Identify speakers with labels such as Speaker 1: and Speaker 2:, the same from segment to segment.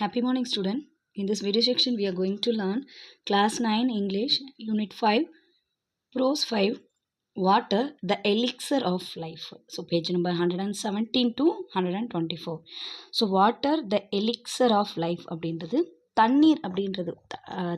Speaker 1: Happy morning, student. In this video section, we are going to learn Class 9 English, Unit 5, Prose 5, Water The Elixir of Life. So, page number 117 to 124. So, Water The Elixir of Life அப்படின்றது தண்ணீர் அப்படின்றது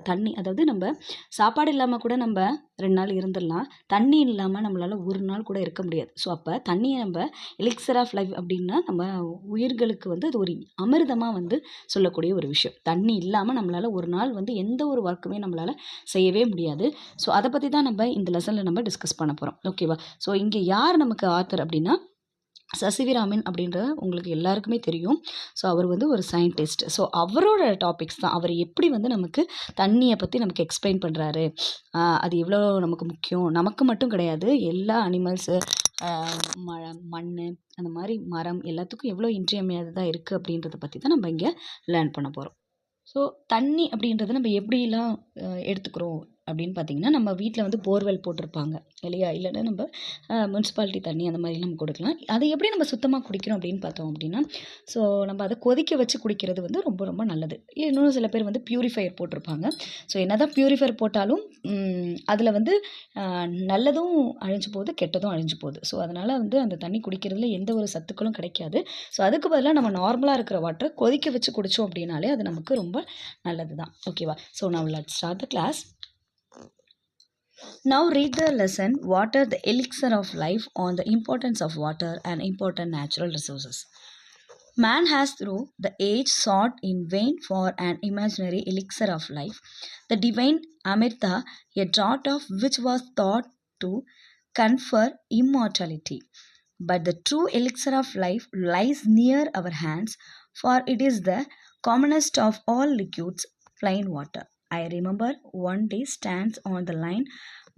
Speaker 1: தண்ணி, அதாவது நம்ம சாப்பாடு இல்லாமல் கூட நம்ம 2 நாள் இருந்துடலாம். தண்ணி இல்லாமல் நம்மளால் ஒரு நாள் கூட இருக்க முடியாது. ஸோ அப்போ தண்ணியை நம்ம எலிக்சர் ஆஃப் லைஃப் அப்படின்னா நம்ம உயிர்களுக்கு அது ஒரு அமிர்தமாக சொல்லக்கூடிய ஒரு விஷயம். தண்ணி இல்லாமல் நம்மளால் ஒரு நாள் எந்த ஒரு ஒர்க்குமே நம்மளால் செய்யவே முடியாது. ஸோ அதை பற்றி தான் நம்ம இந்த லெசனில் நம்ம டிஸ்கஸ் பண்ண போகிறோம். ஓகேவா? ஸோ இங்கே யார் நமக்கு ஆத்தர் அப்படின்னா சசிவிராமன் அப்படின்ற உங்களுக்கு எல்லாருக்குமே தெரியும். ஸோ அவர் ஒரு சயின்டிஸ்ட். ஸோ அவரோட டாபிக்ஸ் தான். அவர் எப்படி நமக்கு தண்ணியை பற்றி நமக்கு எக்ஸ்பிளைன் பண்ணுறாரு, அது எவ்வளோ நமக்கு முக்கியம், நமக்கு மட்டும் கிடையாது, எல்லா அனிமல்ஸு, மண், அந்த மாதிரி மரம் எல்லாத்துக்கும் எவ்வளோ இன்றியமையாததாக இருக்குது அப்படின்றத பற்றி தான் நம்ம இங்கே லேர்ன் பண்ண போகிறோம். ஸோ தண்ணி அப்படின்றத நம்ம எப்படிலாம் எடுத்துக்கிறோம் அப்படின்னு பார்த்தீங்கன்னா, நம்ம வீட்டில் போர்வெல் போட்டிருப்பாங்க இல்லையா, இல்லைன்னா நம்ம முனிசிபாலிட்டி தண்ணி அந்த மாதிரி நம்ம கொடுக்கலாம். அதை எப்படி நம்ம சுத்தமாக குடிக்கிறோம் அப்படின்னு பார்த்தோம் அப்படின்னா, ஸோ நம்ம அதை கொதிக்க வச்சு குடிக்கிறது ரொம்ப ரொம்ப நல்லது. இன்னும் சில பேர் பியூரிஃபையர் போட்டிருப்பாங்க. ஸோ என்ன தான் பியூரிஃபையர் போட்டாலும் அதில் நல்லதும் அழிஞ்சு போகுது, கெட்டதும் அழிஞ்சு போகுது. ஸோ அதனால் அந்த தண்ணி குடிக்கிறதுல எந்த ஒரு சத்துக்களும் கிடைக்காது. ஸோ அதுக்கு பதிலாக நம்ம நார்மலாக இருக்கிற வாட்டரை கொதிக்க வச்சு குடித்தோம் அப்படின்னாலே அது நமக்கு ரொம்ப நல்லது தான். ஓகேவா? So now let's start the class. Now read the lesson Water the Elixir of Life on the importance of water and important natural resources. Man has through the age sought in vain for an imaginary elixir of life, the divine Amrita, a draught of which was thought to confer immortality. But the true elixir of life lies near our hands, for it is the commonest of all liquids, plain water. I remember one day stands on the line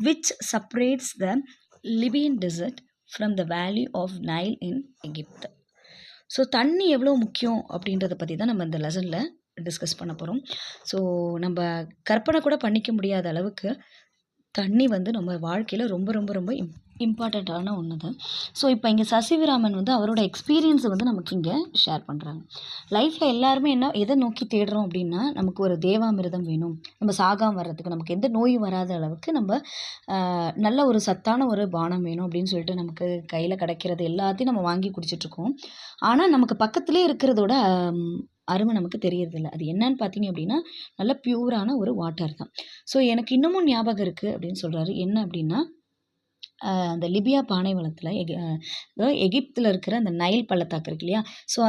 Speaker 1: which separates the Libyan desert from the valley of Nile in Egypt. So தண்ணி எவ்வளோ முக்கியம் அப்படின்றத பற்றி தான் நம்ம இந்த லெசனில் discuss பண்ண போகிறோம். ஸோ நம்ம கற்பனை கூட பண்ணிக்க முடியாத அளவுக்கு தண்ணி நம்ம வாழ்க்கையில் ரொம்ப ரொம்ப ரொம்ப இம்பார்ட்டண்ட்டான ஒன்று தான். ஸோ இப்போ இங்கே சசிவிராமன் அவரோட எக்ஸ்பீரியன்ஸை நமக்கு இங்கே ஷேர் பண்ணுறாங்க. லைஃப்பில் எல்லாருமே எதை நோக்கி தேடுறோம் அப்படின்னா, நமக்கு ஒரு தேவாமிர்தம் வேணும், நம்ம சாகாமல் வர்றதுக்கு, நமக்கு எந்த நோயும் வராத அளவுக்கு நம்ம நல்ல ஒரு சத்தான ஒரு பானம் வேணும் அப்படின்னு சொல்லிட்டு நமக்கு கையில் கிடைக்கிறது எல்லாத்தையும் நம்ம வாங்கி குடிச்சிட்ருக்கோம். ஆனால் நமக்கு பக்கத்துலேயே இருக்கிறதோட அருமை நமக்கு தெரியறதில்ல. அது என்னன்னு பார்த்தீங்க அப்படின்னா, நல்ல பியூரான ஒரு வாட்டர் தான். ஸோ எனக்கு இன்னமும் ஞாபகம் இருக்குது அப்படின்னு சொல்கிறாரு. என்ன அப்படின்னா, அந்த லிபியா பாலைவனத்தில் எகிப்தில் இருக்கிற அந்த நைல் பள்ளத்தாக்கு இருக்கு இல்லையா, ஸோ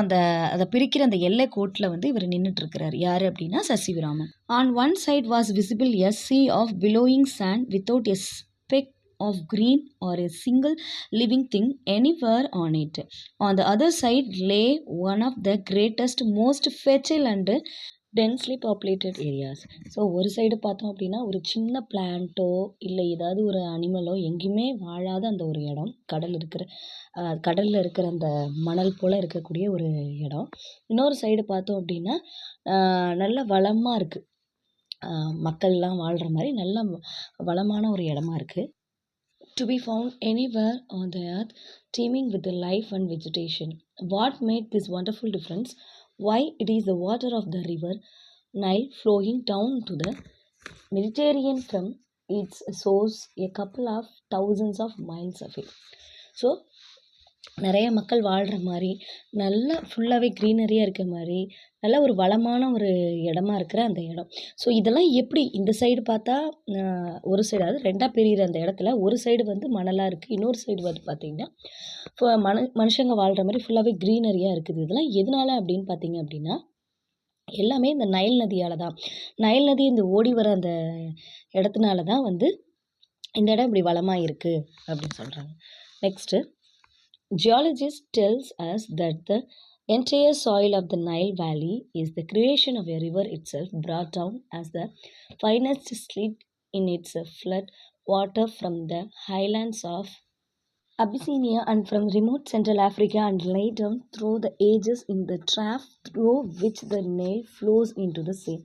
Speaker 1: அதை பிரிக்கிற அந்த எல்லை கோட்டில் இவர் நின்றுட்டு இருக்கிறார். யார் அப்படின்னா சசிவிராமன். On one side was visible a sea of billowing sand without a speck of green or a single living thing anywhere on it. On the other side lay one of the greatest, most fertile and densely populated areas. So ஒரு side பார்த்தோம் அப்படின்னா ஒரு சின்ன பிளான்ட்டோ இல்லை ஏதாவது ஒரு அனிமலோ எங்கேயுமே வாழாத அந்த ஒரு இடம், கடலில் இருக்கிற அந்த மணல் போல் இருக்கக்கூடிய ஒரு இடம். இன்னொரு சைடு பார்த்தோம் அப்படின்னா நல்ல வளமாக இருக்குது, மக்கள்லாம் வாழ்கிற மாதிரி நல்ல வளமான ஒரு இடமா இருக்குது. To be found anywhere on the earth, teeming with the life and vegetation. What made this wonderful difference? Why it is the water of the river Nile flowing down to the Mediterranean from its source a couple of thousands of miles away. So நிறைய மக்கள் வாழ்கிற மாதிரி, நல்லா ஃபுல்லாகவே க்ரீனரியாக இருக்கிற மாதிரி, நல்ல ஒரு வளமான ஒரு இடமா இருக்கிற அந்த இடம். ஸோ இதெல்லாம் எப்படி இந்த சைடு பார்த்தா ஒரு சைடு, அதாவது ரெண்டாக பிரிகிற அந்த இடத்துல ஒரு சைடு மணலாக இருக்குது, இன்னொரு சைடு பார்த்திங்கன்னா இப்போ மனுஷங்க வாழ்கிற மாதிரி ஃபுல்லாகவே க்ரீனரியாக இருக்குது. இதெல்லாம் எதனால அப்படின்னு பார்த்தீங்க அப்படின்னா, எல்லாமே இந்த நைல் நதியால் தான். நைல் நதி இந்த ஓடி வர அந்த இடத்துனால தான் இந்த இடம் இப்படி வளமாக இருக்குது அப்படின்னு சொல்கிறாங்க. Next, geologist tells us that the entire soil of the Nile Valley is the creation of a river itself, brought down as the finest slit in its flood water from the highlands of Abyssinia and from remote Central Africa and laid down through the ages in the trough through which the Nile flows into the sea.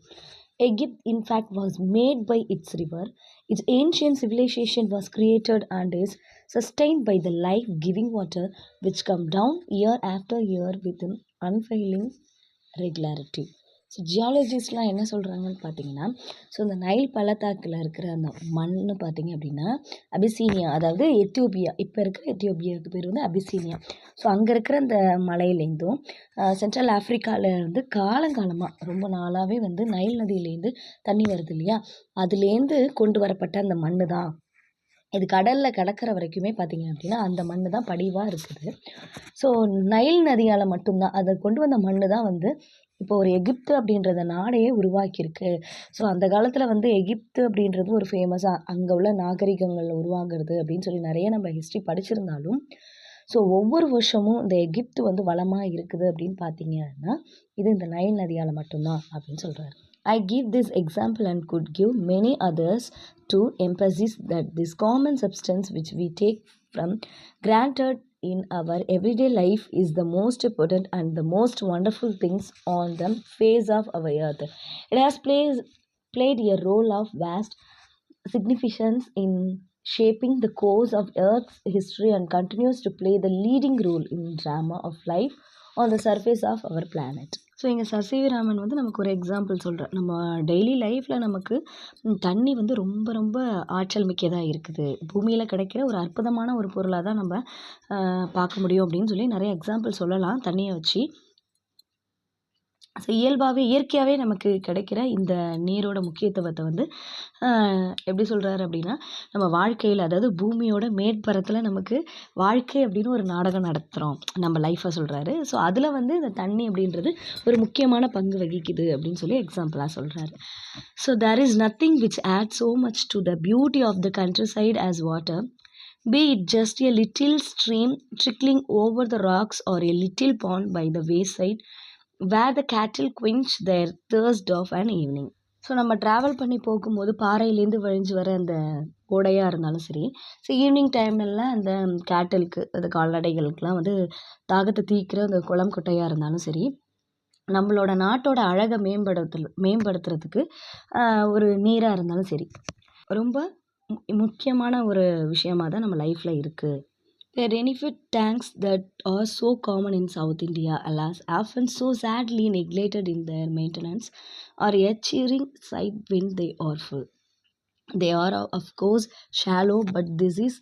Speaker 1: Egypt, in fact, was made by its river. Its ancient civilization was created and is sustained by the life-giving water which come down year after year with unfailing regularity. So ஜியாலஜிஸ்ட்லாம் என்ன சொல்கிறாங்கன்னு பார்த்தீங்கன்னா, so இந்த Nile பள்ளத்தாக்கில் இருக்கிற அந்த மண் பார்த்தீங்க அப்படின்னா அபிசீனியா, அதாவது எத்தியோப்பியா, இப்போ இருக்கிற எத்தியோப்பியாவுக்கு பேர் வந்து அபிசீனியா. ஸோ அங்கே இருக்கிற அந்த மலையிலேருந்தும் சென்ட்ரல் ஆஃப்ரிக்காவிலேருந்து காலங்காலமாக ரொம்ப நாளாகவே வந்து நைல் நதியிலேருந்து தண்ணி வருது இல்லையா, அதுலேருந்து கொண்டு வரப்பட்ட அந்த மண் தான் இது. கடலில் கடக்கிற வரைக்குமே பார்த்தீங்க அப்படின்னா அந்த மண் தான் படிவாக இருக்குது. ஸோ நைல் நதியால் மட்டும்தான் அதை கொண்டு வந்த மண் தான் வந்து இப்போ ஒரு எகிப்து அப்படின்றத நாடையே உருவாக்கியிருக்கு. ஸோ அந்த காலத்தில் வந்து எகிப்து அப்படின்றது ஒரு ஃபேமஸாக அங்கே உள்ள நாகரிகங்கள் உருவாகிறது அப்படின்னு சொல்லி நிறைய நம்ம ஹிஸ்ட்ரி படிச்சிருந்தாலும், ஸோ ஒவ்வொரு வருஷமும் இந்த எகிப்து வந்து வளமாக இருக்குது அப்படின்னு பார்த்தீங்கன்னா இது இந்த நைல் நதியால் மட்டும்தான் அப்படின்னு சொல்கிறாரு. I give this example and could give many others to emphasize that this common substance which we take from granted in our everyday life is the most important and the most wonderful things on the face of our earth. It has played a role of vast significance in shaping the course of Earth's history and continues to play the leading role in drama of life on the surface of our planet. So இங்கே சசிவிராமன் வந்து நமக்கு ஒரு example சொல்கிறேன். நம்ம daily லைஃப்பில் நமக்கு தண்ணி வந்து ரொம்ப ரொம்ப ஆற்றல் மிக்கதாக இருக்குது, பூமியில் கிடைக்கிற ஒரு அற்புதமான ஒரு பொருளாக தான் நம்ம பார்க்க முடியும் அப்படின்னு சொல்லி நிறைய எக்ஸாம்பிள் சொல்லலாம் தண்ணியை வச்சு. ஸோ இயல்பாகவே இயற்கையாகவே நமக்கு கிடைக்கிற இந்த நீரோட முக்கியத்துவத்தை வந்து எப்படி சொல்கிறாரு அப்படின்னா, நம்ம வாழ்க்கையில், அதாவது பூமியோட மேற்பரத்தில் நமக்கு வாழ்க்கை அப்படின்னு ஒரு நாடகம் நடத்துகிறோம் நம்ம லைஃப்பை சொல்கிறாரு. ஸோ அதில் வந்து இந்த தண்ணி அப்படின்றது ஒரு முக்கியமான பங்கு வகிக்குது அப்படின்னு சொல்லி எக்ஸாம்பிளாக சொல்கிறாரு. So there is nothing which adds so much to the beauty of the countryside as water, be it just a little stream trickling over the rocks or a little pond by the wayside where the cattle quench their thirst of an evening. So நம்ம travel பண்ணி போகும்போது பாறையிலேருந்து வழிஞ்சு வர அந்த ஓடையாக இருந்தாலும் சரி, so evening டைம்லலாம் அந்த கேட்டலுக்கு, அந்த கால்நடைகளுக்கெலாம் வந்து தாகத்தை தீர்க்கிற அந்த குளம் குட்டையாக இருந்தாலும் சரி, நம்மளோட நாட்டோட அழகை மேம்படுத்துறதுக்கு ஒரு நீராக இருந்தாலும் சரி, ரொம்ப முக்கியமான ஒரு விஷயமாக தான் நம்ம லைஃப்பில் இருக்குது. The renifed tanks that are so common in South India, alas, often so sadly neglected in their maintenance, are a cheering sight when they are full. They are, of course, shallow, but this is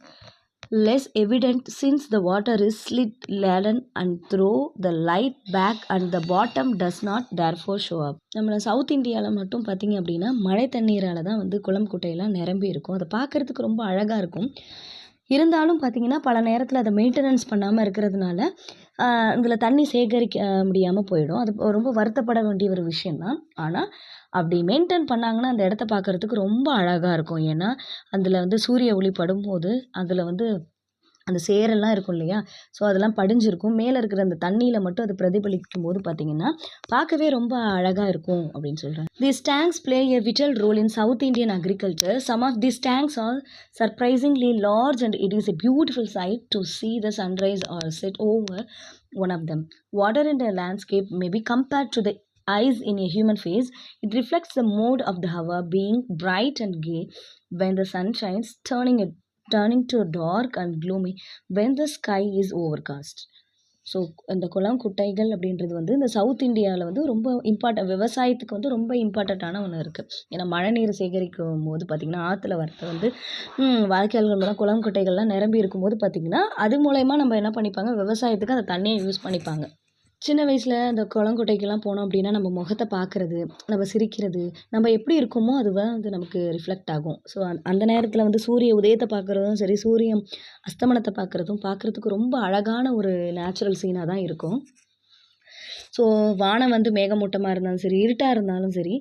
Speaker 1: less evident since the water is slit laden and throw the light back and the bottom does not therefore show up. நம்ம south இந்தியாவில் மட்டும் பார்த்திங்க அப்படின்னா மழை தண்ணீரால் தான் வந்து குளம் குட்டையெல்லாம் நிரம்பி இருக்கும். அதை பார்க்குறதுக்கு ரொம்ப அழகாக இருக்கும். இருந்தாலும் பார்த்திங்கன்னா பல நேரத்தில் அதை மெயின்டெனன்ஸ் பண்ணாமல் இருக்கிறதுனால இதில் தண்ணி சேகரிக்க முடியாமல் போயிடும். அது ரொம்ப வருத்தப்பட வேண்டிய ஒரு விஷயந்தான். ஆனால் அப்படி மெயின்டைன் பண்ணாங்கன்னா அந்த இடத்த பார்க்குறதுக்கு ரொம்ப அழகாக இருக்கும். ஏன்னா அதில் வந்து சூரிய ஒளி படும்போது அதில் வந்து அந்த சேரெல்லாம் இருக்கும் இல்லையா, ஸோ அதெல்லாம் படிஞ்சிருக்கும். மேலே இருக்கிற அந்த தண்ணியில் மட்டும் அது பிரதிபலிக்கும் போது பார்த்திங்கன்னா பார்க்கவே ரொம்ப அழகாக இருக்கும் அப்படின்னு சொல்கிறாங்க. These tanks play a vital role in South Indian agriculture. Some of these tanks are surprisingly large and it is a beautiful sight to see the sunrise or set over one of them. Water in the landscape may be compared to the eyes in a human face. It reflects the mood of the hour, being bright and gay when the sun shines, turning to dark and gloomy when the sky is overcast. So இந்த குளம் குட்டைகள் அப்படின்றது வந்து இந்த south இந்தியாவில் வந்து ரொம்ப விவசாயத்துக்கு வந்து ரொம்ப இம்பார்ட்டண்ட்டான ஒன்று இருக்குது. ஏன்னா மழை நீர் சேகரிக்கும் போது பார்த்திங்கன்னா ஆற்றுல வரது வந்து வாய்க்கால்கள் மூலம் குளம் குட்டைகள்லாம் நிரம்பி இருக்கும்போது பார்த்திங்கன்னா அது மூலயமா நம்ம என்ன பண்ணிப்பாங்க, விவசாயத்துக்கு அந்த தண்ணியை யூஸ் பண்ணிப்பாங்க. சின்ன வயசில் அந்த குளங்குட்டைக்கெல்லாம் போனோம் அப்படின்னா நம்ம முகத்தை பார்க்குறது, நம்ம சிரிக்கிறது, நம்ம எப்படி இருக்கோமோ அதுவாக வந்து நமக்கு ரிஃப்ளெக்ட் ஆகும். ஸோ அந்த நேரத்தில் வந்து சூரிய உதயத்தை பார்க்குறதும் சரி, சூரியன் அஸ்தமனத்தை பார்க்குறதுக்கு ரொம்ப அழகான ஒரு நேச்சுரல் சீனாக தான் இருக்கும். ஸோ வானம் வந்து மேகமூட்டமாக இருந்தாலும் சரி, இருட்டாக இருந்தாலும் சரி,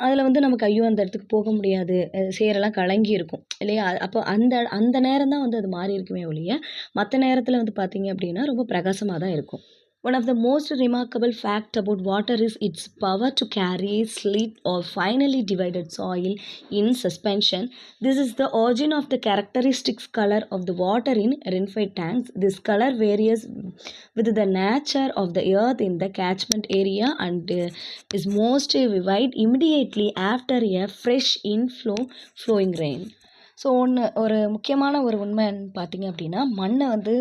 Speaker 1: அதில் வந்து நமக்கு ஐயோ அந்த இடத்துக்கு போக முடியாது, சேரெல்லாம் கலங்கி இருக்கும் இல்லையா. அப்போ அந்த நேரம் தான் வந்து அது மாறி இருக்குமே ஒழிய மற்ற நேரத்தில் வந்து பார்த்திங்க அப்படின்னா ரொம்ப பிரகாசமாக தான் இருக்கும். One of the most remarkable fact about water is its power to carry, slit or finely divided soil in suspension. This is the origin of the characteristic color of the water in renfied tanks. This color varies with the nature of the earth in the catchment area and is most vivid immediately after a fresh flowing rain. So ஒரு முக்கியமான ஒரு உண்மைன்னு பார்த்தீங்க அப்படின்னா, மண்ணை வந்து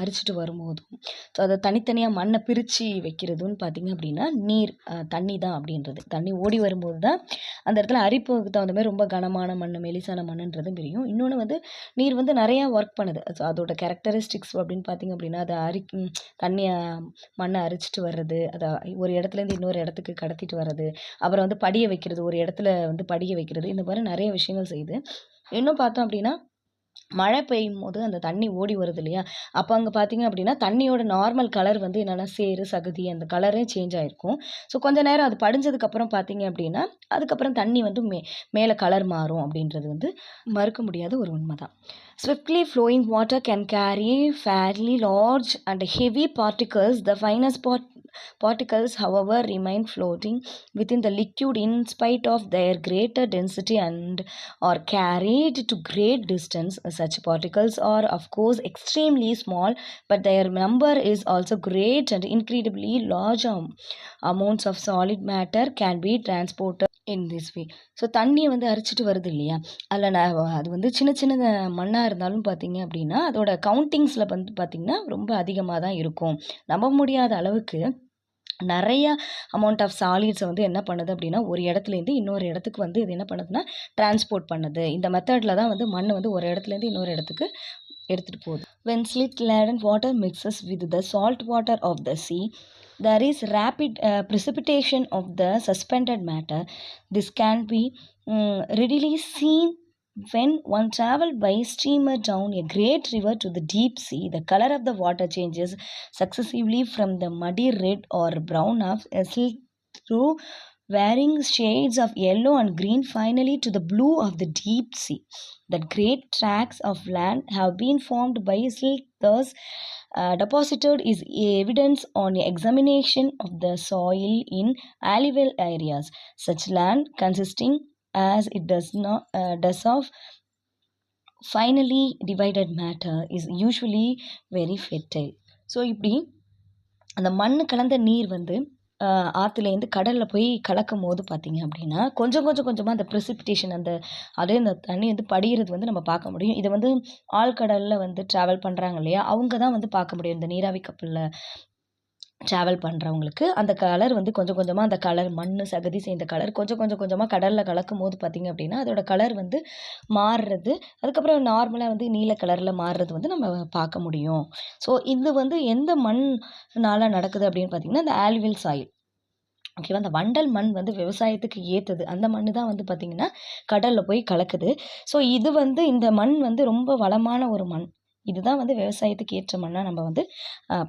Speaker 1: அரிச்சிட்டு வரும்போதும், so அதை தனித்தனியாக மண்ணை பிரித்து வைக்கிறதுன்னு பார்த்தீங்க அப்படின்னா, நீர் தண்ணி தான் அப்படின்றது. தண்ணி ஓடி வரும்போது தான் அந்த இடத்துல அரிப்புக்கு தகுந்த மாதிரி ரொம்ப கனமான மண், மெலிசான மண்ணுன்றதும் பிரியும். இன்னொன்று வந்து நீர் வந்து நிறையா ஒர்க் பண்ணுது. ஸோ அதோட கேரக்டரிஸ்டிக்ஸ் அப்படின்னு பார்த்தீங்க அப்படின்னா, அதை தண்ணியை மண்ணை அரிச்சிட்டு வர்றது, அதை ஒரு இடத்துலேருந்து இன்னொரு இடத்துக்கு கடத்திட்டு வர்றது, அப்புறம் வந்து படிய வைக்கிறது, ஒரு இடத்துல வந்து படிய வைக்கிறது, இந்த மாதிரி நிறைய விஷயங்கள் செய்யுது. இன்னும் பார்த்தோம் அப்படின்னா, மழை பெய்யும்போது அந்த தண்ணி ஓடி வருது இல்லையா? அப்போ அங்கே பார்த்தீங்க அப்படின்னா, தண்ணியோட நார்மல் கலர் வந்து என்னன்னா சேறு, சகதி அந்த கலரே சேஞ்ச் ஆயிருக்கும். ஸோ கொஞ்ச நேரம் அது படிஞ்சதுக்கப்புறம் பார்த்தீங்க அப்படின்னா, அதுக்கப்புறம் தண்ணி வந்து மேலே கலர் மாறும் அப்படின்றது வந்து மறுக்க முடியாத ஒரு உண்மை தான். Swiftly flowing water can carry fairly large and heavy particles. The finest particles, however, remain floating within the liquid in spite of their greater density and are carried to great distance. Such particles are, of course, extremely small, but their number is also great and incredibly large amounts of solid matter can be transported in this way. So தண்ணியை வந்து அரிச்சிட்டு வருது இல்லையா? அதில் அது வந்து சின்ன சின்ன மண்ணாக இருந்தாலும் பார்த்தீங்க அப்படின்னா, அதோட கவுண்டிங்ஸில் வந்து பார்த்தீங்கன்னா ரொம்ப அதிகமாக தான் இருக்கும். நம்ப முடியாத அளவுக்கு நிறைய அமௌண்ட் ஆஃப் சாலிட்ஸை வந்து என்ன பண்ணுது அப்படின்னா, ஒரு இடத்துலேருந்து இன்னொரு இடத்துக்கு வந்து இது என்ன பண்ணுதுன்னா டிரான்ஸ்போர்ட் பண்ணுது. இந்த மெத்தடில் தான் வந்து மண் வந்து ஒரு இடத்துலேருந்து இன்னொரு இடத்துக்கு எடுத்துகிட்டு போகுது. When slit laden water mixes with the salt water of the sea, there is rapid precipitation of the suspended matter. This can be readily seen when one travels by steamer down a great river to the deep sea. The color of the water changes successively from the muddy red or brown of a silt through varying shades of yellow and green, finally to the blue of the deep sea. That great tracts of land have been formed by silt thus deposited is evidence on examination of the soil in alluvial areas. Such land consisting as it does of finally divided matter is usually very fertile. So இப்படி அந்த மண் கலந்த நீர் வந்து ஆற்றுலேருந்து கடலில் போய் கலக்கும் போது பார்த்தீங்க அப்படின்னா, கொஞ்சம் கொஞ்சம் கொஞ்சமாக அந்த ப்ரெசிபிட்டேஷன் அதே அந்த தண்ணி வந்து படிகிறது வந்து நம்ம பார்க்க முடியும். இதை வந்து ஆழ்கடலில் வந்து ட்ராவல் பண்ணுறாங்க இல்லையா? அவங்க தான் வந்து பார்க்க முடியும். இந்த நீராவி கப்பலில் ட்ராவல் பண்ணுறவங்களுக்கு அந்த கலர் வந்து கொஞ்சம் கொஞ்சமாக அந்த கலர் மண், சகதி சேர்ந்த கலர் கொஞ்சம் கொஞ்சம் கொஞ்சமாக கடலில் கலக்கும் போது பார்த்தீங்க அப்படின்னா, அதோட கலர் வந்து மாறுறது, அதுக்கப்புறம் நார்மலாக வந்து நீல கலரில் மாறுறது வந்து நம்ம பார்க்க முடியும். ஸோ இது வந்து எந்த மண்னால நடக்குது அப்படின்னு பார்த்தீங்கன்னா, இந்த ஆல்வியல் சாயில். ஓகேவா? அந்த வண்டல் மண் வந்து விவசாயத்துக்கு ஏற்றது. அந்த மண் தான் வந்து பார்த்திங்கன்னா கடலில் போய் கலக்குது. ஸோ இது வந்து இந்த மண் வந்து ரொம்ப வளமான ஒரு மண். இதுதான் வந்து விவசாயத்துக்கு ஏற்ற மண்ணாக நம்ம வந்து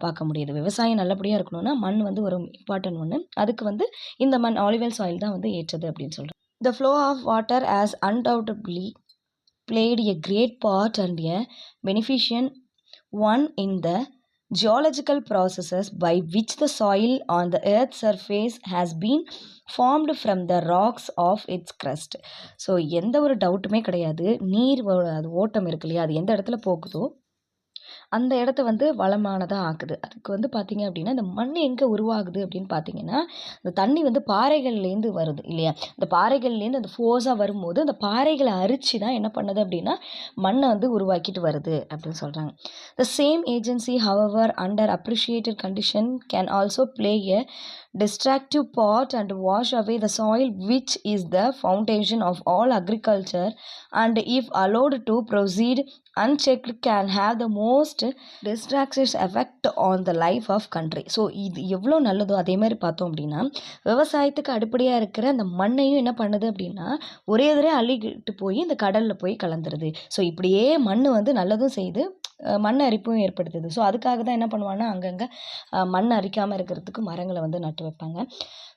Speaker 1: பார்க்க முடியுது. விவசாயம் நல்லபடியாக இருக்கணும்னா மண் வந்து ஒரு இம்பார்ட்டன்ட் ஒன்று. அதுக்கு வந்து இந்த மண் ஆலிவல் சாயில் தான் வந்து ஏற்றது அப்படின்னு சொல்கிறோம். The flow of water has undoubtedly played a great part and a beneficent one in the geological processes by which the soil on the earth's surface has been formed from the rocks of its crust. So எந்த ஒரு டவுட்டுமே கிடையாது. நீர் அது ஓட்டம் இருக்கு இல்லையா? அது எந்த இடத்துல போகுதோ அந்த இடத்த வந்து வளமானதாக ஆக்குது. அதுக்கு வந்து பார்த்தீங்க அப்படின்னா, இந்த மண் எங்கே உருவாகுது அப்படின்னு பார்த்தீங்கன்னா, இந்த தண்ணி வந்து பாறைகள்லேருந்து வருது இல்லையா? இந்த பாறைகள்லேருந்து அந்த ஃபோர்ஸாக வரும்போது அந்த பாறைகளை அரிச்சு தான் என்ன பண்ணுது அப்படின்னா, மண்ணை வந்து உருவாக்கிட்டு வருது அப்படின்னு சொல்கிறாங்க. The same agency, however, under appreciated condition can also play a destructive part and wash away the soil, which is the foundation of all agriculture, and if allowed to proceed unchecked can have the most destructive effect on the life of country. So இது எவ்வளோ நல்லதோ அதே மாதிரி பார்த்தோம் அப்படின்னா, விவசாயத்துக்கு அடிப்படையாக இருக்கிற அந்த மண்ணையும் என்ன பண்ணுது அப்படின்னா, ஒரே தடவை அள்ளிக்கிட்டு போய் இந்த கடலில் போய் கலந்துருது. ஸோ இப்படியே மண் வந்து நல்லதும் செய்து மண் அரிப்பும் ஏற்படுத்துது. ஸோ அதுக்காக தான் என்ன பண்ணுவாங்கன்னா, அங்கங்கே மண் அரிக்காமல் இருக்கிறதுக்கு மரங்களை வந்து நட்டு வைப்பாங்க.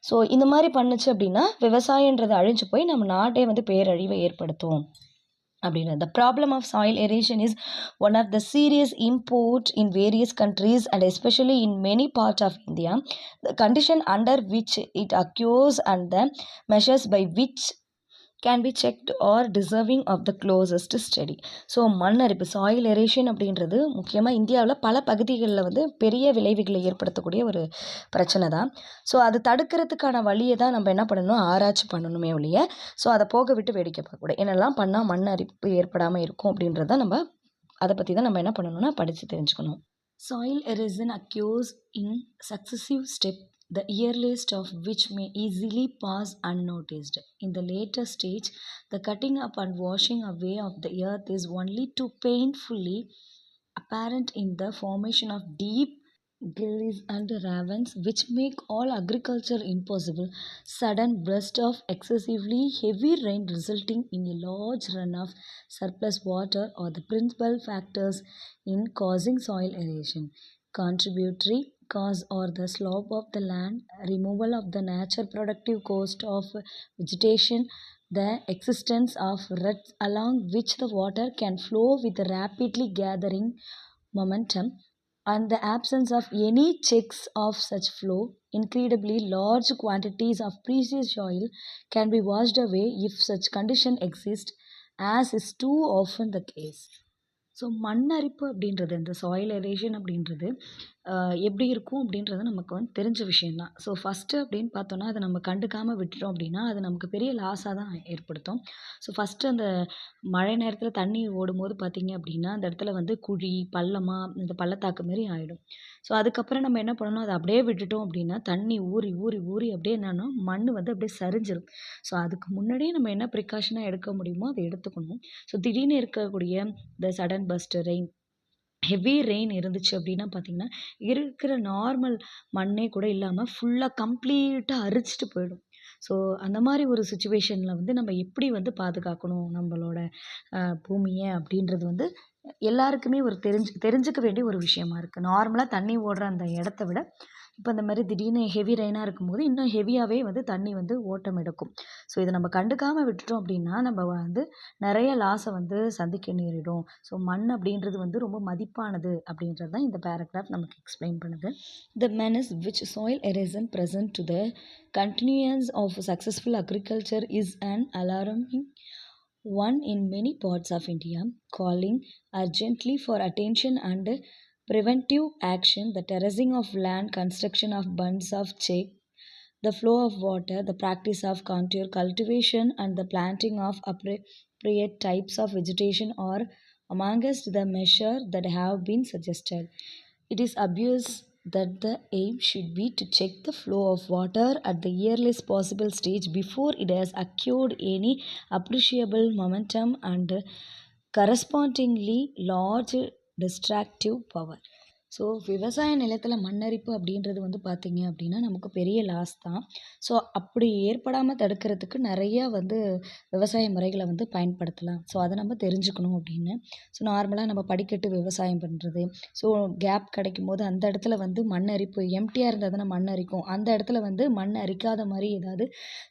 Speaker 1: ஸோ இந்த மாதிரி பண்ணுச்சு அப்படின்னா விவசாயன்றது அழிஞ்சு போய் நம்ம நாட்டே வந்து பேரழிவை ஏற்படுத்தும் அப்படின்னு. The problem of soil erosion is one of the serious import in various countries and especially in many parts of India. The condition under which it occurs and the measures by which can be checked are deserving of the closest study. So மண் அரிப்பு soil எரேஷன் அப்படின்றது முக்கியமாக இந்தியாவில் பல பகுதிகளில் வந்து பெரிய விளைவுகளை ஏற்படுத்தக்கூடிய ஒரு பிரச்சனை தான். ஸோ அது தடுக்கிறதுக்கான வழியை தான் நம்ம என்ன பண்ணணும், ஆராய்ச்சி பண்ணணுமே ஒழிய ஸோ அதை போக விட்டு வேடிக்கை பார்க்கக்கூடாது. என்னெல்லாம் பண்ணால் மண் அரிப்பு ஏற்படாமல் இருக்கும் அப்படின்றத நம்ம அதை பற்றி தான் நம்ம என்ன பண்ணணும்னா படித்து தெரிஞ்சுக்கணும். Soil erosion occurs in successive steps, the earliest of which may easily pass unnoticed. In the later stage, the cutting up and washing away of the earth is only too painfully apparent in the formation of deep gullies and ravines, which make all agriculture impossible. Sudden burst of excessively heavy rain resulting in a large runoff, surplus water are the principal factors in causing soil erosion. Contributory cause are the slope of the land, removal of the natural productive coast of vegetation, the existence of ruts along which the water can flow with rapidly gathering momentum, and the absence of any checks of such flow. Incredibly large quantities of precious soil can be washed away if such condition exists, as is too often the case. So மண் அரிப்பு அப்படின்றது இந்த soil எரேஷன் அப்படின்றது எப்படி இருக்கும் அப்படின்றது நமக்கு வந்து தெரிஞ்ச விஷயந்தான். ஸோ ஃபஸ்ட்டு அப்படின்னு பார்த்தோன்னா அதை நம்ம கண்டுக்காமல் விட்டுட்டோம் அப்படின்னா அது நமக்கு பெரிய லாஸாக தான் ஏற்படுத்தும். ஸோ ஃபஸ்ட்டு அந்த மழை நேரத்தில் தண்ணி ஓடும்போது பார்த்திங்க அப்படின்னா அந்த இடத்துல வந்து குழி பள்ளமாக இந்த பள்ளத்தாக்கு மாரி ஆகிடும். ஸோ அதுக்கப்புறம் நம்ம என்ன பண்ணணும், அதை அப்படியே விட்டுட்டோம் அப்படின்னா தண்ணி ஊறி ஊறி ஊறி அப்படியே என்னன்னா மண் வந்து அப்படியே சரிஞ்சிடும். ஸோ அதுக்கு முன்னாடியே நம்ம என்ன ப்ரிகாஷனாக எடுக்க முடியுமோ அதை எடுத்துக்கணும். ஸோ திடீர்னு இருக்கக்கூடிய இந்த sudden first rain, heavy rain இருந்துச்சு அப்படின்னா பார்த்தீங்கன்னா இருக்கிற நார்மல் மண்ணே கூட இல்லாமல் ஃபுல்லாக கம்ப்ளீட்டாக அரிச்சிட்டு போயிடும். ஸோ அந்த மாதிரி ஒரு சுச்சுவேஷனில் வந்து நம்ம எப்படி வந்து பாதுகாக்கணும் நம்மளோட பூமியை அப்படின்றது வந்து எல்லாருக்குமே ஒரு தெரிஞ்சுக்க வேண்டிய ஒரு விஷயமா இருக்குது. நார்மலாக தண்ணி ஓடுற அந்த இடத்த விட இப்போ இந்த மாதிரி திடீர்னு ஹெவி ரெயினாக இருக்கும்போது இன்னும் ஹெவியாகவே வந்து தண்ணி வந்து ஓட்டம் எடுக்கும். ஸோ இதை நம்ம கண்டுக்காமல் விட்டுட்டோம் அப்படின்னா நம்ம வந்து நிறைய லாஸை வந்து சந்திக்க நேரிடும். ஸோ மண் அப்படின்றது வந்து ரொம்ப மதிப்பானது அப்படின்றது தான் இந்த பேராகிராஃப் நமக்கு எக்ஸ்பிளைன் பண்ணுது. The menace which soil erosion present to the continuance of successful agriculture is an alarming one in many parts of India, calling urgently for attention and preventive action. The terracing of land, construction of bunds of check the flow of water, the practice of contour cultivation, and the planting of appropriate types of vegetation are amongst the measures that have been suggested. It is obvious that the aim should be to check the flow of water at the earliest possible stage before it has acquired any appreciable momentum and correspondingly large destructive power. So விவசாய நிலத்தில் மண்ணரிப்பு அப்படின்றது வந்து பார்த்திங்க அப்படின்னா நமக்கு பெரிய loss தான். So அப்படி ஏற்படாமல் தடுக்கிறதுக்கு நிறையா வந்து விவசாய முறைகளை வந்து பயன்படுத்தலாம். ஸோ அதை நம்ம தெரிஞ்சுக்கணும் அப்படின்னு. ஸோ நார்மலாக நம்ம படிக்கட்டு விவசாயம் பண்ணுறது, ஸோ கேப் கிடைக்கும் போது அந்த இடத்துல வந்து மண் அரிப்பு எம்டியாக இருந்தால் தானே மண் அரிக்கும், அந்த இடத்துல வந்து மண் அரிக்காத மாதிரி ஏதாவது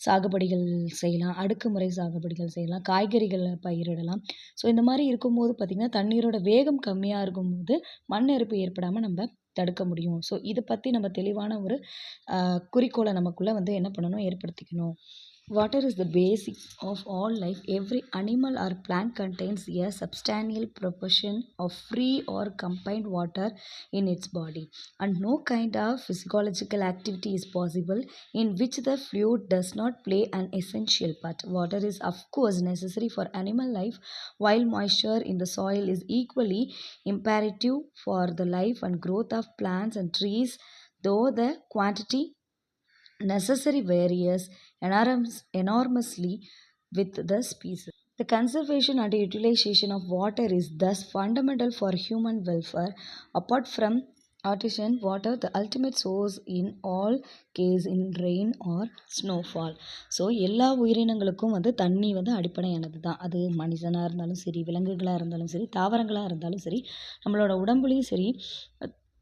Speaker 1: சாகுபடிகள் செய்யலாம், அடுக்குமுறை சாகுபடிகள் செய்யலாம், காய்கறிகளை பயிரிடலாம். ஸோ இந்த மாதிரி இருக்கும்போது பார்த்திங்கன்னா தண்ணீரோட வேகம் கம்மியாக இருக்கும்போது மண் அரிப்பு ஏற்படாமல் நம்ம தடுக்க முடியும். ஸோ இதை பற்றி நம்ம தெளிவான ஒரு குறிக்கோளை நமக்குள்ளே வந்து என்ன பண்ணணும், ஏற்படுத்திக்கணும். Water is the basic of all life. Every animal or plant contains a substantial proportion of free or combined water in its body, and no kind of physiological activity is possible in which the fluid does not play an essential part. Water is of course necessary for animal life, while moisture in the soil is equally imperative for the life and growth of plants and trees, though the quantity necessary varies enormously with the species. The conservation and utilization of water is thus fundamental for human welfare. Apart from artesian water, the ultimate source in all case in rain or snowfall. So எல்லா உயிரினங்களுக்கும் வந்து தண்ணி வந்து அடிப்படையானது தான். அது மனிதனாக இருந்தாலும் சரி, விலங்குகளாக இருந்தாலும் சரி, தாவரங்களாக இருந்தாலும் சரி, நம்மளோட உடம்புலையும் சரி,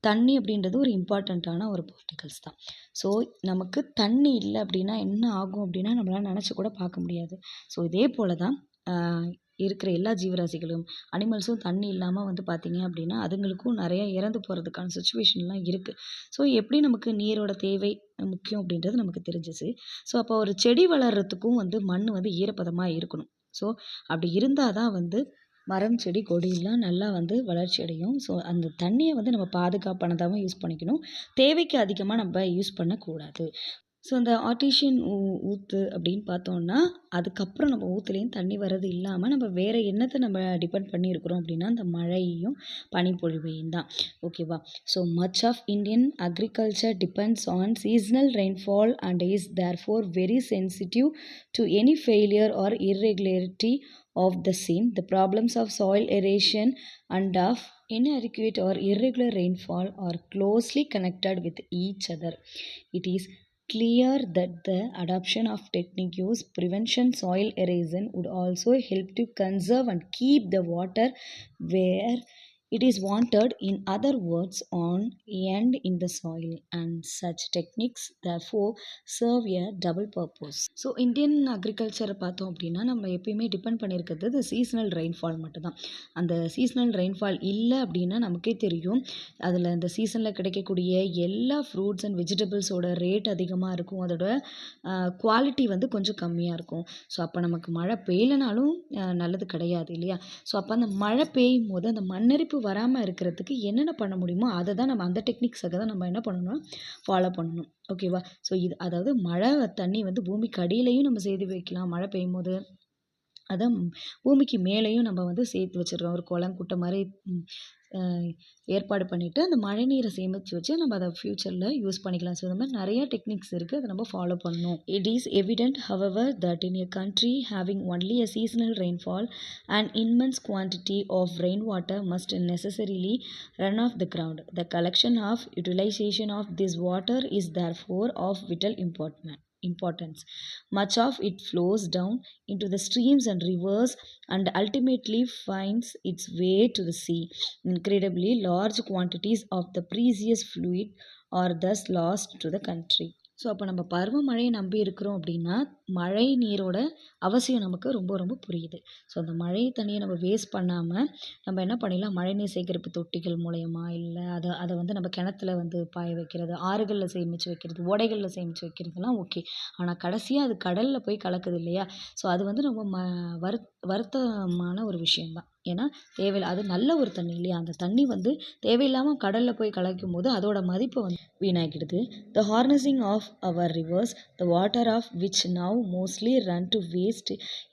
Speaker 1: தண்ணி அப்படின்றது ஒரு இம்பார்ட்டண்ட்டான ஒரு பார்ட்டிகல்ஸ் தான். ஸோ நமக்கு தண்ணி இல்லை அப்படின்னா என்ன ஆகும் அப்படின்னா நம்மளால் நினச்சி கூட பார்க்க முடியாது. ஸோ இதே போல் தான் இருக்கிற எல்லா ஜீவராசிகளும் அனிமல்ஸும் தண்ணி இல்லாமல் வந்து பார்த்திங்க அப்படின்னா அதுங்களுக்கும் நிறையா இறந்து போகிறதுக்கான சுச்சுவேஷன்லாம் இருக்குது. ஸோ எப்படி நமக்கு நீரோட தேவை முக்கியம் அப்படின்றது நமக்கு தெரிஞ்சிச்சு. ஸோ அப்போ ஒரு செடி வளர்கிறதுக்கும் வந்து மண் வந்து ஈரப்பதமாக இருக்கணும். ஸோ அப்படி இருந்தால் தான் வந்து மரம் செடி கொடியெல்லாம் நல்லா வந்து வளர்ச்சி அடையும். ஸோ அந்த தண்ணியை வந்து நம்ம பாதுகாப்பானதாகவும் யூஸ் பண்ணிக்கணும். தேவைக்கு அதிகமாக நம்ம யூஸ் பண்ணக்கூடாது. ஸோ அந்த ஆர்டிஷியன் ஊற்று அப்படின்னு பார்த்தோம்னா அதுக்கப்புறம் நம்ம ஊற்றுலேயும் தண்ணி வர்றது இல்லாமல் நம்ம வேறு என்னத்தை நம்ம டிபெண்ட் பண்ணியிருக்கிறோம் அப்படின்னா அந்த மழையையும் பனிப்பொழிவையும் தான். ஓகேவா? So much of Indian agriculture depends on seasonal rainfall and is therefore very sensitive to any failure or irregularity of the same. The problems of soil erosion and of inadequate or irregular rainfall are closely connected with each other. It is clear that the adoption of techniques prevention soil erosion would also help to conserve and keep the water where it is wanted, in other words, on and in the soil, and such techniques therefore serve a double purpose. So Indian அக்ரிகல்ச்சரை பார்த்தோம் அப்படின்னா நம்ம எப்பயுமே depend பண்ணியிருக்கிறது இந்த seasonal rainfall மட்டும்தான். அந்த seasonal rainfall இல்லை அப்படின்னா நமக்கே தெரியும் அதில் இந்த சீசனில் கிடைக்கக்கூடிய எல்லா ஃப்ரூட்ஸ் அண்ட் வெஜிடபிள்ஸோட ரேட் அதிகமாக இருக்கும். அதோட குவாலிட்டி வந்து கொஞ்சம் கம்மியாக இருக்கும். ஸோ அப்போ நமக்கு மழை பெய்யலைனாலும் நல்லது கிடையாது இல்லையா? ஸோ அப்போ அந்த மழை பெய்யும் போது அந்த மண்ணரிப்பு வராமல் இருக்கிறதுக்கு என்னென்ன பண்ண முடியுமோ அதை தான் நம்ம அந்த டெக்னிக்ஸை தான் நம்ம என்ன பண்ணணும், ஃபாலோ பண்ணணும். ஓகேவா? ஸோ இது அதாவது மழை தண்ணி வந்து பூமிக்கு அடியிலையும் நம்ம சேர்த்து வைக்கலாம். மழை பெய்யும் போது அதை பூமிக்கு மேலேயும் நம்ம வந்து சேர்த்து வச்சிடறோம். ஒரு குளம் குட்டை மாதிரி ஏற்பாடு பண்ணிவிட்டு அந்த மழை நீரை சேமித்து வச்சு நம்ம அதை ஃப்யூச்சரில் யூஸ் பண்ணிக்கலாம். ஸோ இந்த மாதிரி நிறைய டெக்னிக்ஸ் இருக்குது, அதை நம்ம ஃபாலோ பண்ணணும். It is evident however that in a country having only a seasonal rainfall an immense quantity of rainwater must necessarily run off the ground. The collection of utilization of this water is therefore of vital importance. Much of it flows down into the streams and rivers and ultimately finds its way to the sea. Incredibly large quantities of the precious fluid are thus lost to the country. So அப்போ நம்ம பருவமழையை நம்பி இருக்கிறோம் அப்படின்னா மழை நீரோட அவசியம் நமக்கு ரொம்ப ரொம்ப புரியுது. ஸோ அந்த மழை தண்ணியை நம்ம வேஸ்ட் பண்ணாமல் நம்ம என்ன பண்ணிடலாம், மழைநீர் சேகரிப்பு தொட்டிகள் மூலயமா இல்லை அதை வந்து நம்ம கிணத்துல வந்து பாய வைக்கிறது, ஆறுகளில் சேமித்து வைக்கிறது, ஓடைகளில் சேமித்து வைக்கிறதுலாம் ஓகே. ஆனால் கடைசியாக அது கடலில் போய் கலக்குது இல்லையா? ஸோ அது வந்து ரொம்ப வருத்தமான ஒரு விஷயம்தான். ஏன்னா தேவையில்லை, அது நல்ல ஒரு தண்ணி இல்லையா? அந்த தண்ணி வந்து தேவையில்லாமல் கடலில் போய் கலக்கும் போது அதோட மதிப்பை வந்து வீணாக்கிடுது. The harnessing of our rivers, the water of which now mostly run to waste,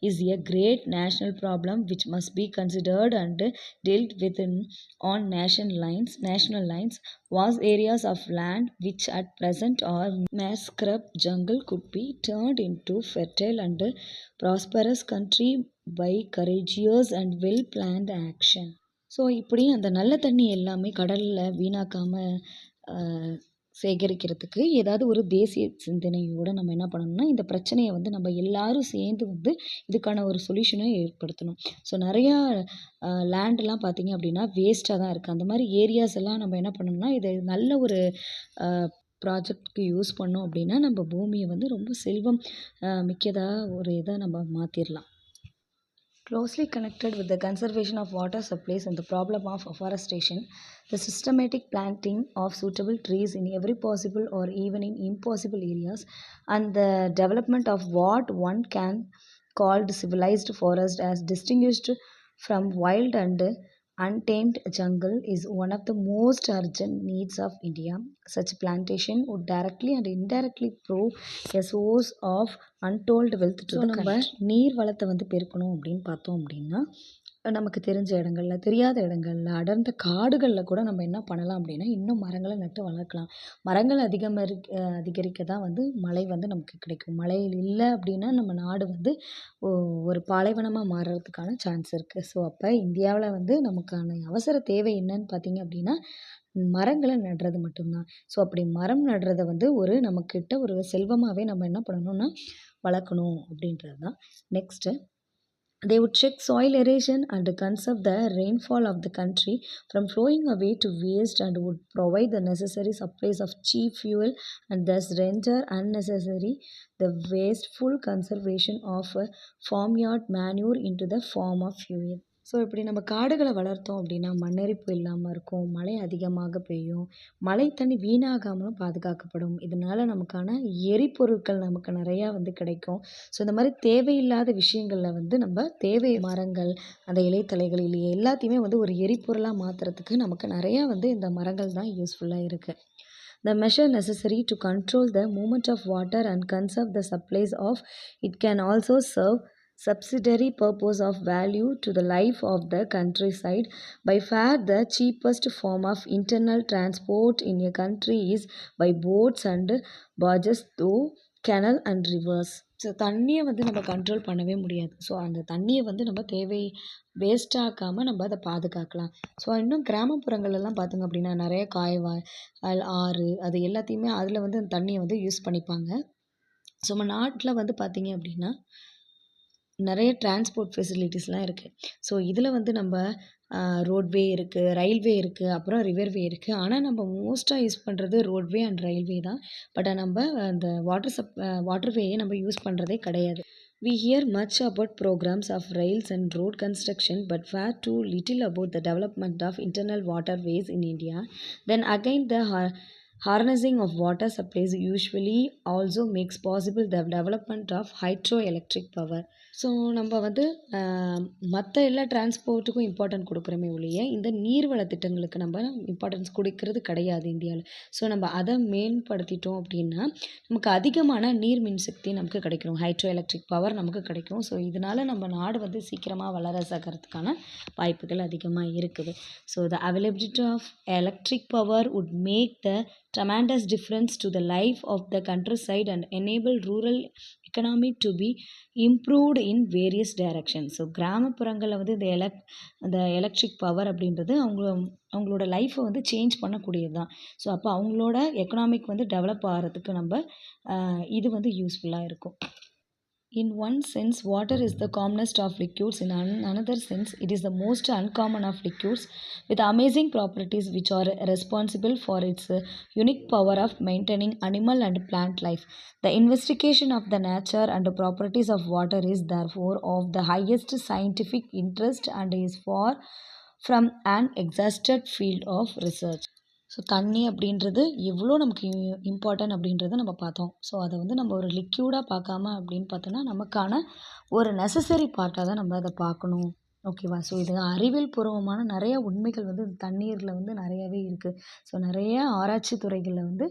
Speaker 1: is a great national problem which must be considered and dealt with on national lines. Vast areas of land which at present are mere scrub jungle could be turned into fertile and prosperous country by courageous and well planned action. So இப்படி அந்த நல்ல தண்ணி எல்லாமே கடலில் வீணாக்காமல் சேகரிக்கிறதுக்கு ஏதாவது ஒரு தேசிய சிந்தனையோடு நம்ம என்ன பண்ணணும்னா இந்த பிரச்சனையை வந்து நம்ம எல்லாரும் சேர்ந்து வந்து இதுக்கான ஒரு சொல்யூஷனை ஏற்படுத்தணும். ஸோ நிறையா லேண்டெலாம் பார்த்திங்க அப்படின்னா வேஸ்ட்டாக தான் இருக்குது. அந்த மாதிரி ஏரியாஸ் எல்லாம் நம்ம என்ன பண்ணணும்னா இதை நல்ல ஒரு ப்ராஜெக்ட்க்கு யூஸ் பண்ணோம் அப்படின்னா நம்ம பூமியை வந்து ரொம்ப செல்வம் மிக்கதாக ஒரு இதை நம்ம மாற்றிடலாம். Closely connected with the conservation of water supplies and the problem of afforestation, the systematic planting of suitable trees in every possible or even in impossible areas, and the development of what one can call civilized forest as distinguished from wild and untamed jungle is one of the most urgent needs of India. Such plantation would directly and indirectly prove a source of untold wealth to the country. நீர் வளத்தை வந்து பெருக்கணும் அப்படின்னு பார்த்தோம் அப்படின்னா நமக்கு தெரிஞ்ச இடங்கள்ல, தெரியாத இடங்கள்ல, அடர்ந்த காடுகளில் கூட நம்ம என்ன பண்ணலாம் அப்படின்னா இன்னும் மரங்களை நட்டு வளர்க்கலாம். மரங்கள் அதிகரிக்க தான் வந்து மழை வந்து நமக்கு கிடைக்கும். மழை இல்லை அப்படின்னா நம்ம நாடு வந்து ஒரு பாலைவனமாக மாறுறதுக்கான சான்ஸ் இருக்குது. ஸோ அப்போ இந்தியாவில் வந்து நமக்கான அவசர தேவை என்னன்னு பார்த்தீங்க அப்படின்னா மரங்களை நடுறது மட்டும்தான். ஸோ அப்படி மரம் நடுறதை வந்து நம்மக்கிட்ட ஒரு செல்வமாகவே நம்ம என்ன பண்ணணும்னா வளர்க்கணும் அப்படின்றது தான். Next They would check soil erosion and conserve the rainfall of the country from flowing away to waste and would provide the necessary supplies of cheap fuel and thus render unnecessary the wasteful conservation of farmyard manure into the form of fuel. So இப்படி நம்ம காடுகளை வளர்த்தோம் அப்படின்னா மண்ணரிப்பு இல்லாமல் இருக்கும், மழை அதிகமாக பெய்யும், மழை தண்ணி வீணாகாமலும் பாதுகாக்கப்படும். இதனால் நமக்கான எரிபொருட்கள் நமக்கு நிறையா கிடைக்கும். ஸோ இந்த மாதிரி தேவையில்லாத விஷயங்களில் நம்ம தேவை மரங்கள் அந்த இலைத்தலைகள் இல்லை எல்லாத்தையுமே ஒரு எரிபொருளாக மாற்றுறதுக்கு நமக்கு நிறையா இந்த மரங்கள் தான் யூஸ்ஃபுல்லாக இருக்குது. The measure necessary to control the movement of water and conserve the supplies of it can also serve subsidiary purpose of value to the life of the countryside. By far the cheapest form of internal transport in a country is by boats and barges through canal and rivers. So தண்ணியை நம்ம control பண்ணவே முடியாது. So அந்த தண்ணியை நம்ம தேவை வேஸ்ட்டாக்காமல் நம்ம அதை பாதுகாக்கலாம். ஸோ இன்னும் கிராமப்புறங்கள்லாம் பார்த்திங்க அப்படின்னா நிறைய கால்வாய் ஆறு அது எல்லாத்தையுமே அதில் அந்த தண்ணியை யூஸ் பண்ணிப்பாங்க. ஸோ நம்ம நாட்டில் பார்த்திங்க அப்படின்னா நிறைய டிரான்ஸ்போர்ட் ஃபெசிலிட்டிஸ்லாம் இருக்குது. ஸோ இதில் நம்ம ரோட்வே இருக்குது, ரயில்வே இருக்குது, அப்புறம் ரிவர்வே இருக்குது. ஆனால் நம்ம மோஸ்ட்டாக யூஸ் பண்ணுறது ரோட்வே அண்ட் ரயில்வே தான். பட் நம்ம அந்த வாட்டர்வேயை நம்ம யூஸ் பண்ணுறதே கிடையாது. We hear much about programs of rails and road construction but far too little about the development of internal waterways in India. Then again the harnessing of water supplies usually also makes possible the development of hydroelectric power. So நம்ம மற்ற எல்லா டிரான்ஸ்போர்ட்டுக்கும் important கொடுக்குறோமே ஒழிய இந்த நீர்வள திட்டங்களுக்கு நம்ம importance கொடுக்கறது கிடையாது இந்தியாவில். ஸோ நம்ம அதை மேம்படுத்திட்டோம் அப்படின்னா நமக்கு அதிகமான நீர் மின்சக்தி நமக்கு கிடைக்கும், ஹைட்ரோ எலக்ட்ரிக் பவர் நமக்கு கிடைக்கும். ஸோ இதனால் நம்ம நாடு சீக்கிரமாக வளரறதுக்கான வாய்ப்புகள் அதிகமாக இருக்குது. So the availability of electric power would make the tremendous difference to the life of the countryside and enable rural economy to be improved in various directions. So கிராமப்புறங்களில் இந்த எலக்ட்ரிக் பவர் அப்படின்றது அவங்களோட லைஃப்பை சேஞ்ச் பண்ணக்கூடியது தான். So அப்போ அவங்களோட economic develop ஆகிறதுக்கு நம்ம இது யூஸ்ஃபுல்லாக இருக்கும். In one sense, water is the commonest of liquids. In another sense, it is the most uncommon of liquids with amazing properties which are responsible for its unique power of maintaining animal and plant life. The investigation of the nature and properties of water is therefore of the highest scientific interest and is far from an exhausted field of research. So தண்ணி அப்படின்றது எவ்வளோ நமக்கு important அப்படின்றத நம்ம பார்த்தோம். So அதை நம்ம ஒரு லிக்யூடாக பார்க்காம அப்படின்னு பார்த்தோன்னா நமக்கான ஒரு நெசசரி பார்ட்டாக தான் நம்ம அதை பார்க்கணும். ஓகேவா? ஸோ இது அறிவியல் பூர்வமான நிறைய உண்மைகள் தண்ணீரில் நிறையாவே இருக்குது. ஸோ நிறைய ஆராய்ச்சி துறைகளில்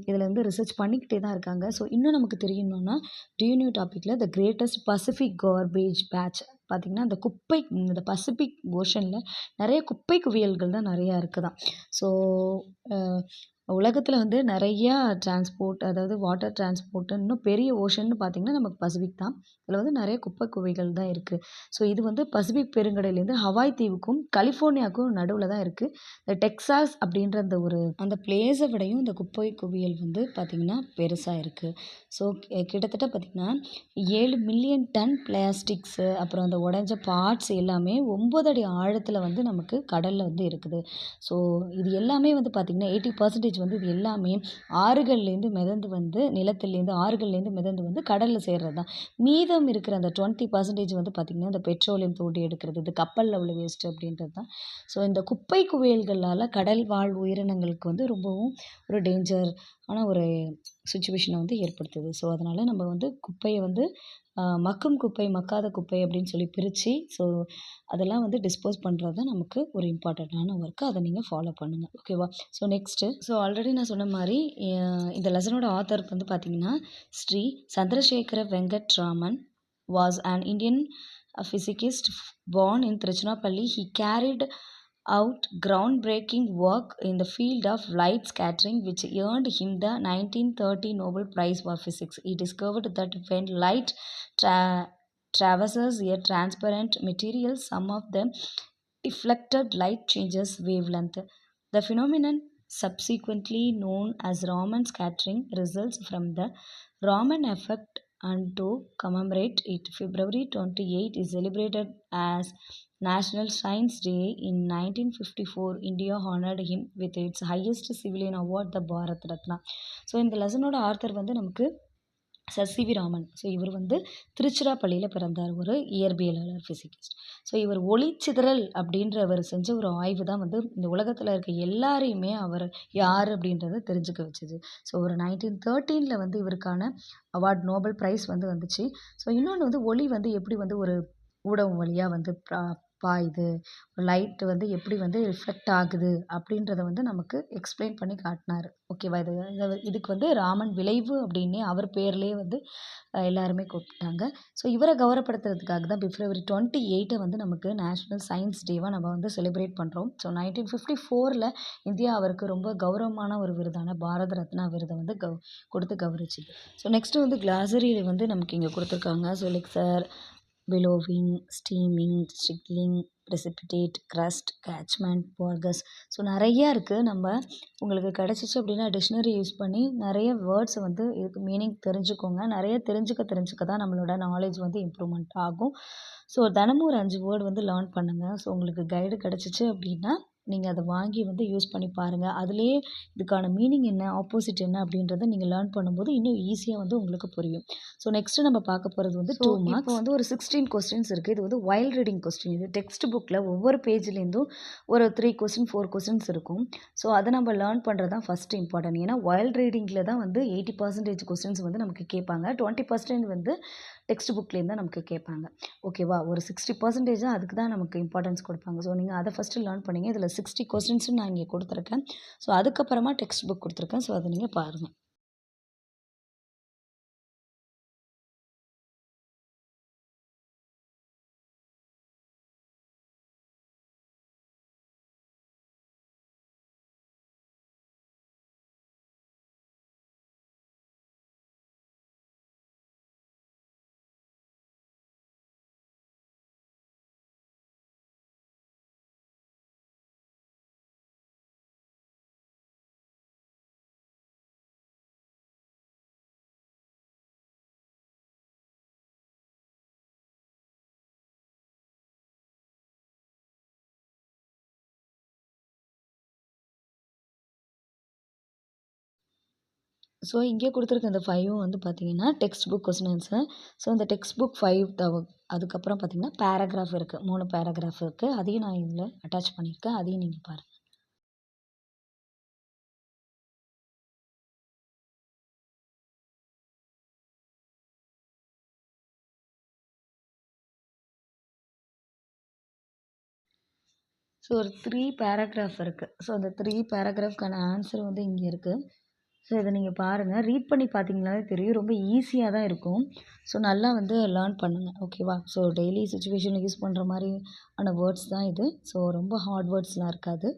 Speaker 1: இதில் ரிசர்ச் பண்ணிக்கிட்டே தான் இருக்காங்க. ஸோ இன்னும் நமக்கு தெரியணும்னா டியூனியூ டாப்பிக்கில் the greatest Pacific garbage patch பார்த்திங்கன்னா இந்த பசிபிக் ஓஷனில் நிறைய குப்பை குவியல்கள் தான் நிறையா இருக்குதாம். ஸோ உலகத்தில் நிறையா டிரான்ஸ்போர்ட் அதாவது வாட்டர் டிரான்ஸ்போர்ட் இன்னும் பெரிய ஓஷன்னு பார்த்திங்கன்னா நமக்கு பசிபிக் தான். இதில் நிறைய குப்பை குவிகள் தான் இருக்குது. ஸோ இது பசிபிக் பெருங்கடலேருந்து ஹவாய் தீவுக்கும் கலிஃபோர்னியாவுக்கும் நடுவில் தான் இருக்குது. இந்த டெக்சாஸ் அப்படின்ற அந்த பிளேஸை விடையும் இந்த குப்பை குவியல் பார்த்திங்கன்னா பெருசாக இருக்குது. ஸோ கிட்டத்தட்ட பார்த்திங்கன்னா 7 மில்லியன் டன் பிளாஸ்டிக்ஸு அப்புறம் அந்த உடஞ்ச பார்ட்ஸ் எல்லாமே 9 அடி ஆழத்தில் நமக்கு கடலில் இருக்குது. ஸோ இது எல்லாமே பார்த்திங்கன்னா 80% இது எல்லாமே ஆறுகள்லேருந்து மிதந்து நிலத்திலேருந்து ஆறுகள்லேருந்து மிதந்து கடலில் சேர்றது தான். மீதம் இருக்கிற அந்த 20% பார்த்திங்கன்னா இந்த பெட்ரோலியம் தோண்டி எடுக்கிறது, இது கப்பலில் உள்ள வேஸ்ட்டு அப்படின்றது தான். ஸோ இந்த குப்பை குவியல்களால் கடல் வாழ் உயிரினங்களுக்கு ரொம்பவும் ஒரு டேஞ்சர் ஆன ஒரு சுச்சுவேஷனை ஏற்படுத்துது. ஸோ அதனால் நம்ம குப்பையை மக்கும் குப்பை மக்காத குப்பை அப்படின்னு சொல்லி பிரித்து ஸோ அதெல்லாம் டிஸ்போஸ் பண்ணுறது தான் நமக்கு ஒரு இம்பார்ட்டண்ட்டான ஒர்க்கு. அதை நீங்கள் ஃபாலோ பண்ணுங்கள். ஓகேவா? ஸோ நெக்ஸ்ட்டு ஆல்ரெடி நான் சொன்ன மாதிரி இந்த லெசனோட ஆத்தர் பார்த்திங்கன்னா Shri Chandrasekhara Venkat Raman was an Indian physicist born in Tiruchirappalli. He carried out groundbreaking work in the field of light scattering which earned him the 1930 Nobel Prize for Physics. He discovered that when light traverses a transparent material, some of the deflected light changes wavelength. The phenomenon, subsequently known as Raman scattering, results from the Raman effect and to commemorate it, February 28 is celebrated as National Science Day. In 1954, India honored him with its highest civilian award, the Bharat Ratna. So இந்த லெசனோட author வந்து நமக்கு sir Raman. So இவர் வந்து திருச்சிராப்பள்ளியில் பிறந்தார், ஒரு இயற்பியலாளர், physicist. So இவர் ஒளிச்சிதறல் அப்படின்றவர் செஞ்ச ஒரு ஆய்வு தான் வந்து இந்த உலகத்தில் இருக்க எல்லாரையுமே அவர் யார் அப்படின்றத தெரிஞ்சுக்க வச்சுது. ஸோ ஒரு 1913 வந்து இவருக்கான அவார்ட், நோபல் ப்ரைஸ் வந்து வந்துச்சு. ஸோ இன்னொன்று வந்து ஒளி வந்து எப்படி வந்து ஒரு ஊடகம் வழியாக வந்து பாயுது, லைட் வந்து எப்படி வந்து ரிஃப்ளெக்ட் ஆகுது அப்படின்றத வந்து நமக்கு எக்ஸ்பிளைன் பண்ணி காட்டினார். ஓகேவா? இதுக்கு வந்து ராமன் விளைவு அப்படின்னே அவர் பேர்லேயே வந்து எல்லாருமே கூப்பிட்டாங்க. ஸோ இவரை கௌரவப்படுத்துறதுக்காக தான் February 28 வந்து நமக்கு நேஷ்னல் சயின்ஸ் டேவாக நம்ம வந்து செலிப்ரேட் பண்ணுறோம். ஸோ 1954 இந்தியா அவருக்கு ரொம்ப கௌரவமான ஒரு விருதான பாரத ரத்னா விருதை வந்து கொடுத்து கௌரவிச்சுது. ஸோ நெக்ஸ்ட்டு வந்து கிளாசரியில் வந்து நமக்கு இங்கே கொடுத்துருக்காங்க. So elixir, billowing, steaming, trickling, precipitate, crust, catchment, borgus. So நிறையா இருக்குது. நம்ம உங்களுக்கு கிடச்சிச்சு அப்படின்னா டிக்ஷனரி யூஸ் பண்ணி நிறைய வேர்ட்ஸை வந்து இதுக்கு மீனிங் தெரிஞ்சுக்கோங்க. நிறைய தெரிஞ்சுக்க தான் நம்மளோட நாலேஜ் வந்து இம்ப்ரூவ்மெண்ட் ஆகும். ஸோ தினமும் ஒரு 5 வேர்டு வந்து லேர்ன் பண்ணுங்கள். ஸோ உங்களுக்கு கைடு கிடச்சிச்சு அப்படின்னா நீங்கள் அதை வாங்கி வந்து யூஸ் பண்ணி பாருங்கள். அதுலேயே இதுக்கான மீனிங் என்ன, ஆப்போசிட் என்ன அப்படின்றத நீங்கள் லேர்ன் பண்ணும்போது இன்னும் ஈஸியாக வந்து உங்களுக்கு புரியும். ஸோ நெக்ஸ்ட்டு நம்ம பார்க்க போகிறது வந்து 2 மார்க்ஸ். இப்போ வந்து ஒரு 16 கொஸ்டின்ஸ் இருக்குது. இது வந்து வைல்ட் ரீடிங் கொஸ்டின். இது டெக்ஸ்ட் புக்கில் ஒவ்வொரு பேஜ்லேருந்தும் ஒரு 3 கொஸ்டின் 4 கொஸ்டின்ஸ் இருக்கும். ஸோ அதை நம்ம லேர்ன் பண்ணுறது தான் ஃபஸ்ட்டு இம்பார்ட்டன்ட். ஏன்னா வைல்ட் ரீடிங்கில் தான் வந்து 80% கொஸ்டின்ஸ் வந்து நமக்கு கேட்பாங்க. 20% வந்து டெக்ஸ்ட் புக்லேருந்து தான் நமக்கு கேட்பாங்க. ஓகேவா? ஒரு 60% அதுக்கு தான் நமக்கு இம்பார்ட்டன்ஸ் கொடுப்பாங்க. ஸோ நீங்கள் அதை ஃபஸ்ட்டு லேர்ன் பண்ணிங்க. இதில் 60 கொஸ்டின்ஸும் நான் இங்கே கொடுத்துருக்கேன். ஸோ அதுக்கப்புறமா டெக்ஸ்ட் புக் கொடுத்துருக்கேன். ஸோ அதை நீங்கள் பாருங்கள். ஸோ இங்கே கொடுத்துருக்க இந்த 5ம் வந்து பார்த்தீங்கன்னா text book question answer. So இந்த டெக்ஸ்ட் புக் 5 அதுக்கப்புறம் பார்த்தீங்கன்னா பேராகிராஃப் இருக்குது, 3 பேராகிராஃப் இருக்குது. அதையும் நான் இதில் அட்டாச் பண்ணியிருக்கேன். அதையும் நீங்கள் பாருங்கள். ஸோ ஒரு 3 பேராகிராஃப் இருக்குது. ஸோ அந்த 3 பேராகிராஃப்க்கான ஆன்சர் வந்து இங்கே இருக்குது. ஸோ இதை நீங்கள் பாருங்கள். ரீட் பண்ணி பார்த்தீங்கன்னாலே தெரியும். ரொம்ப ஈஸியாக தான் இருக்கும். ஸோ நல்லா வந்து லேர்ன் பண்ணுங்கள். ஓகேவா? ஸோ டெய்லி சுச்சுவேஷனில் யூஸ் பண்ணுற மாதிரியான வேர்ட்ஸ் தான் இது. ஸோ ரொம்ப ஹார்ட் வேர்ட்ஸ்லாம் இருக்காது.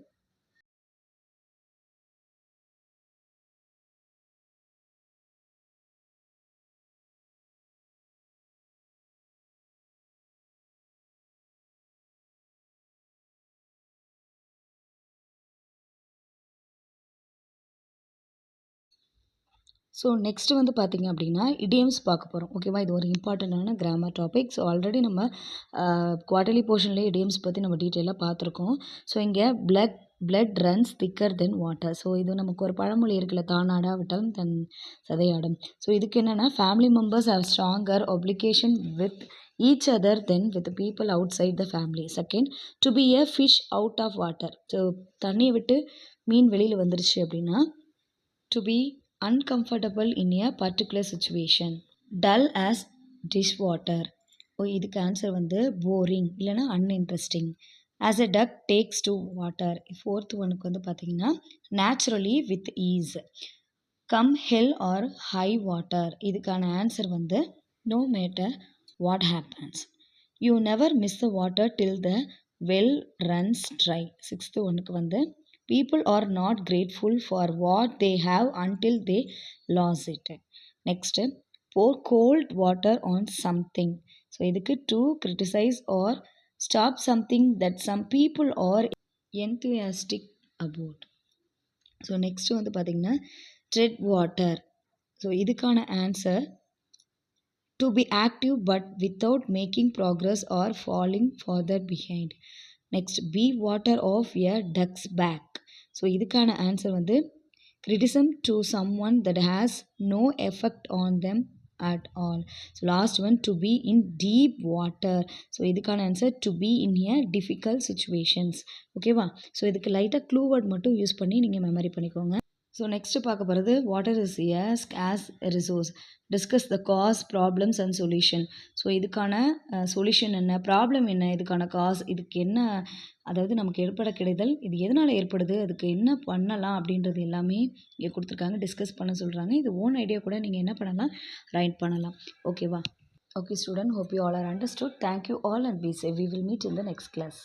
Speaker 1: ஸோ நெக்ஸ்ட்டு வந்து பார்த்திங்க அப்படின்னா இடியம்ஸ் பார்க்க போகிறோம். ஓகேவா? இது ஒரு இம்பார்ட்டண்ட்டான கிராமர் டாபிக். ஸோ ஆல்ரெடி நம்ம குவார்ட்டர்லி போர்ஷன்லேயே இடியம்ஸ் பற்றி நம்ம டீட்டெயிலாக பார்த்துருக்கோம். ஸோ இங்கே பிளட் ரன்ஸ் திக்கர் தென் வாட்டர். ஸோ இது நமக்கு ஒரு பழமொழி இருக்குல்ல, தானாடாவிட்டாலும் தன் சதையாடும். ஸோ இதுக்கு என்னென்னா family members have stronger obligation with each other than with people outside the family. Second, to be a fish out of water. So தண்ணியை விட்டு மீன் வெளியில் வந்துருச்சு அப்படின்னா டு பி uncomfortable in a particular situation. Dull as dishwater. இதுக்கு answer வந்து போரிங் இல்லைனா uninteresting. As a duck takes to water. Fourth ஒனுக்கு வந்து பார்த்தீங்கன்னா naturally with ease. Come hell or high water. இதுக்கான ஆன்சர் வந்து no matter what happens. You never miss the water till the well runs dry. Sixth ஒனுக்கு வந்து people are not grateful for what they have until they lose it. Next, pour cold water on something. So இதுக்கு to criticize or stop something that some people are enthusiastic about. So next வந்து பார்த்தீங்கன்னா tread water. So இதுக்கான answer to be active but without making progress or falling further behind. Next, be water of a duck's back. So இதுக்கான answer வந்து criticism to someone that has no effect on them at all. So last one to be in deep water. So இதுக்கான answer to be in a difficult situations. ஓகேவா? So இதுக்கு லைட்டாக clue word மட்டும் use பண்ணி நீங்கள் memory பண்ணிக்கோங்க. So next பார்க்க போகிறது water is a scares resource. Discuss the cause problems and solution. So இதுக்கான சொல்யூஷன் என்ன, ப்ராப்ளம் என்ன, இதுக்கான காஸ், இதுக்கு என்ன, அதாவது நமக்கு ஏற்பட கிடைதல், இது எதனால் ஏற்படுது, அதுக்கு என்ன பண்ணலாம் அப்படின்றது எல்லாமே இங்கே கொடுத்துருக்காங்க. டிஸ்கஸ் பண்ண சொல்கிறாங்க. இது ஓன் ஐடியா கூட நீங்கள் என்ன பண்ணலாம், ரைட் பண்ணலாம். ஓகேவா? Okay student, hope you all are understood. Thank you all and be safe. We will meet in the next class.